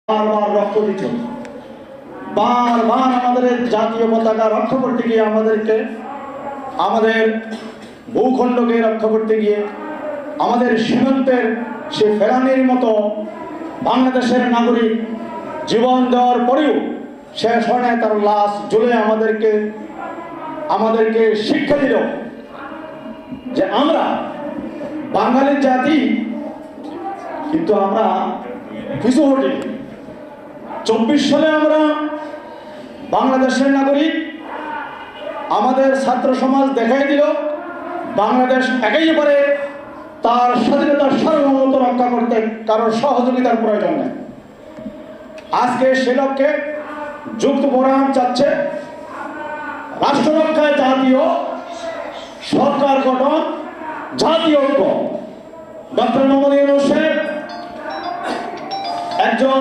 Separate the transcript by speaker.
Speaker 1: বারবার রক্ত দিত, বারবার আমাদের জাতীয় পতাকা রক্ষা করতে গিয়ে আমাদের ভূখণ্ডকে রক্ষা করতে গিয়ে আমাদের সীমান্তের সে ফেরানির মতো বাংলাদেশের নাগরিক জীবন দেওয়ার পরেও শেষ হয় তার লাশ ঝুলে আমাদেরকে শিক্ষা দিল যে আমরা বাঙালি জাতি, কিন্তু আমরা পিছু হটি। 24 সালে আমরা বাংলাদেশের নাগরিক, আমাদের ছাত্র সমাজ দেখাই দিল বাংলাদেশ একাই পারে তার স্বাধীনতার সার্বভৌমত্ব রক্ষা করতে কারোর সহযোগিতার প্রয়োজন নেই। আজকে সে লক্ষ্যে যুক্তফ্রন্ট চাচ্ছে রাষ্ট্র রক্ষায় জাতীয় সরকার গঠন, জাতীয় ঐক্য। ডক্টর মোহাম্মদ ইউনূস একজন